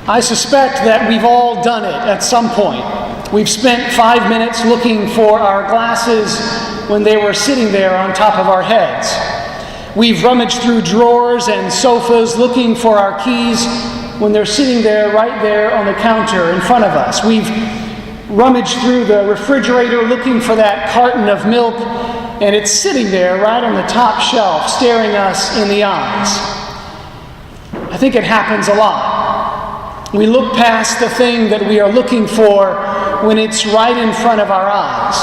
I suspect that we've all done it at some point. We've spent 5 minutes looking for our glasses when they were sitting there on top of our heads. We've rummaged through drawers and sofas looking for our keys when they're sitting there, right there on the counter in front of us. We've rummaged through the refrigerator looking for that carton of milk, and it's sitting there right on the top shelf, staring us in the eyes. I think it happens a lot. We look past the thing that we are looking for when it's right in front of our eyes.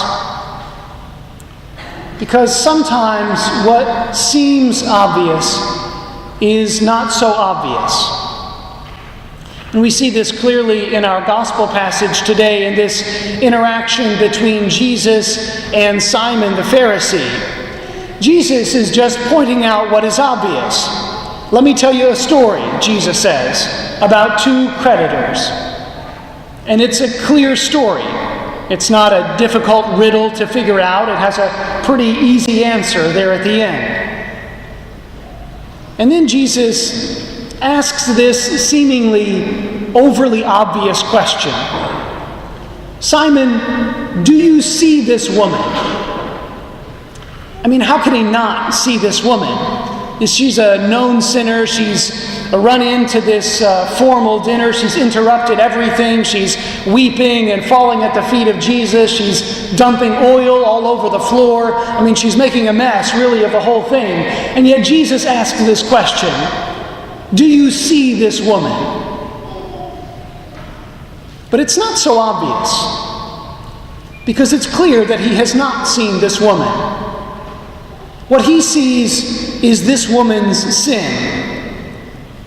Because sometimes what seems obvious is not so obvious. And we see this clearly in our gospel passage today in this interaction between Jesus and Simon the Pharisee. Jesus is just pointing out what is obvious. Let me tell you a story, Jesus says, about two creditors. And it's a clear story. It's not a difficult riddle to figure out. It has a pretty easy answer there at the end. And then Jesus asks this seemingly overly obvious question. Simon, do you see this woman? I mean, how could he not see this woman? She's a known sinner. She's run into this formal dinner. She's interrupted everything. She's weeping and falling at the feet of Jesus. She's dumping oil all over the floor. I mean, she's making a mess, really, of the whole thing. And yet Jesus asks this question, do you see this woman? But it's not so obvious, because it's clear that he has not seen this woman. What he sees is this woman's sin.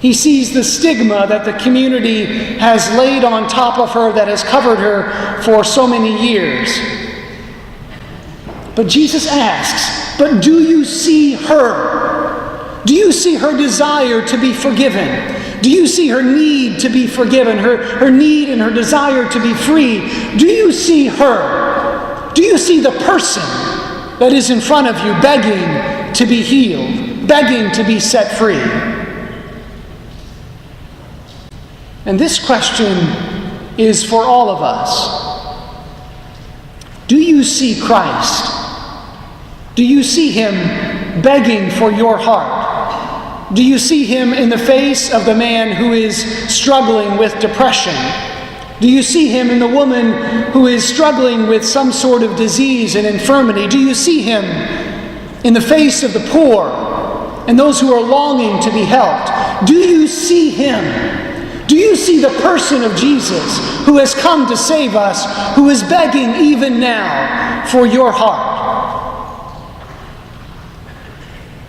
He sees the stigma that the community has laid on top of her that has covered her for so many years. But Jesus asks, but do you see her? Do you see her desire to be forgiven? Do you see her need to be forgiven, her need and her desire to be free? Do you see her? Do you see the person that is in front of you begging to be healed, begging to be set free? And this question is for all of us. Do you see Christ? Do you see him begging for your heart? Do you see him in the face of the man who is struggling with depression? Do you see him in the woman who is struggling with some sort of disease and infirmity? Do you see him in the face of the poor and those who are longing to be helped? Do you see him? Do you see the person of Jesus who has come to save us, who is begging even now for your heart?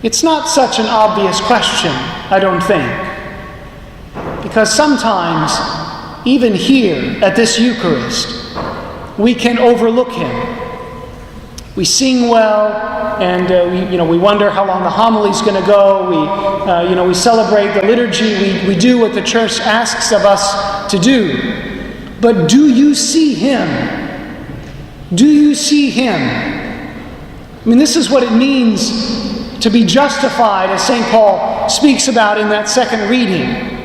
It's not such an obvious question, I don't think. Because sometimes, even here at this Eucharist, we can overlook him. We sing well, and we wonder how long the homily is going to go. We celebrate the liturgy. We do what the Church asks of us to do. But do you see him? Do you see him? I mean, this is what it means to be justified, as St. Paul speaks about in that second reading.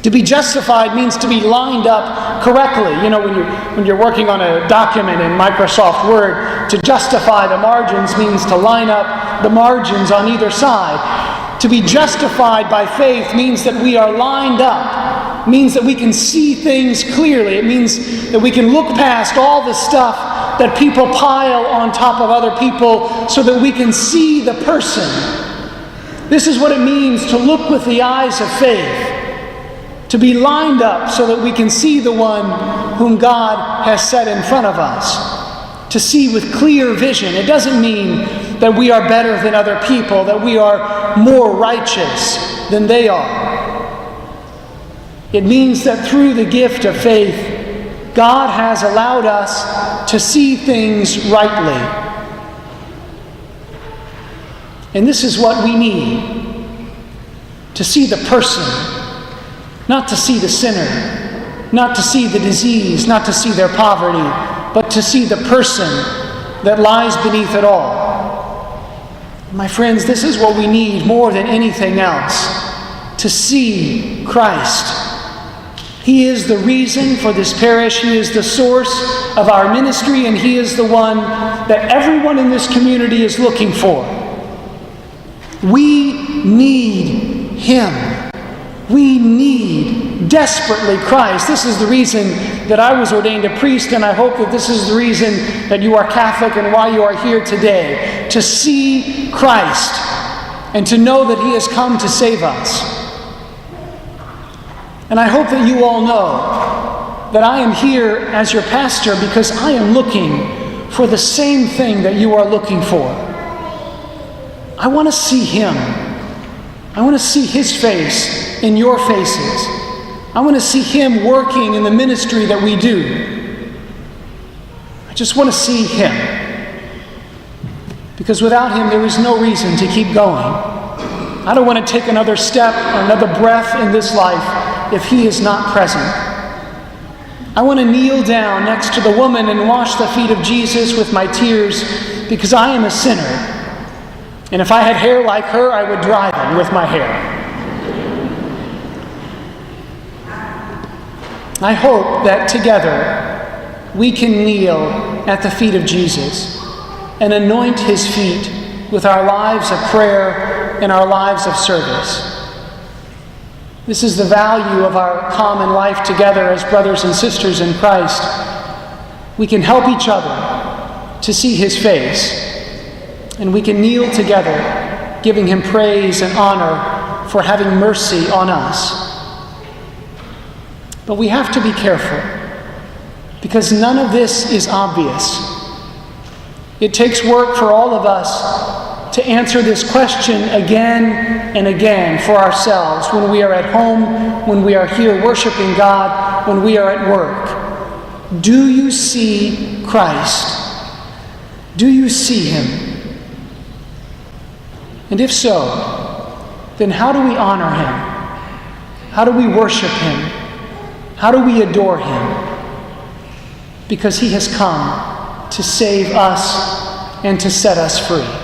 To be justified means to be lined up correctly. When you're working on a document in Microsoft Word, to justify the margins means to line up the margins on either side. To be justified by faith means that we are lined up, means that we can see things clearly. It means that we can look past all the stuff that people pile on top of other people so that we can see the person. This is what it means to look with the eyes of faith. To be lined up so that we can see the one whom God has set in front of us. To see with clear vision. It doesn't mean that we are better than other people, that we are more righteous than they are. It means that through the gift of faith, God has allowed us to see things rightly. And this is what we need. To see the person. Not to see the sinner, not to see the disease, not to see their poverty, but to see the person that lies beneath it all. My friends, this is what we need more than anything else, to see Christ. He is the reason for this parish. He is the source of our ministry, and He is the one that everyone in this community is looking for. We need Him. We need desperately Christ. This is the reason that I was ordained a priest, and I hope that this is the reason that you are Catholic and why you are here today, to see Christ and to know that He has come to save us. And I hope that you all know that I am here as your pastor because I am looking for the same thing that you are looking for. I want to see Him. I want to see His face in your faces. I want to see Him working in the ministry that we do. I just want to see Him. Because without Him, there is no reason to keep going. I don't want to take another step or another breath in this life if He is not present. I want to kneel down next to the woman and wash the feet of Jesus with my tears because I am a sinner. And if I had hair like her, I would dry them with my hair. I hope that together we can kneel at the feet of Jesus and anoint His feet with our lives of prayer and our lives of service. This is the value of our common life together as brothers and sisters in Christ. We can help each other to see His face, and we can kneel together, giving Him praise and honor for having mercy on us. But we have to be careful, because none of this is obvious. It takes work for all of us to answer this question again and again for ourselves when we are at home, when we are here worshiping God, when we are at work. Do you see Christ? Do you see Him? And if so, then how do we honor Him? How do we worship Him? How do we adore Him? Because He has come to save us and to set us free.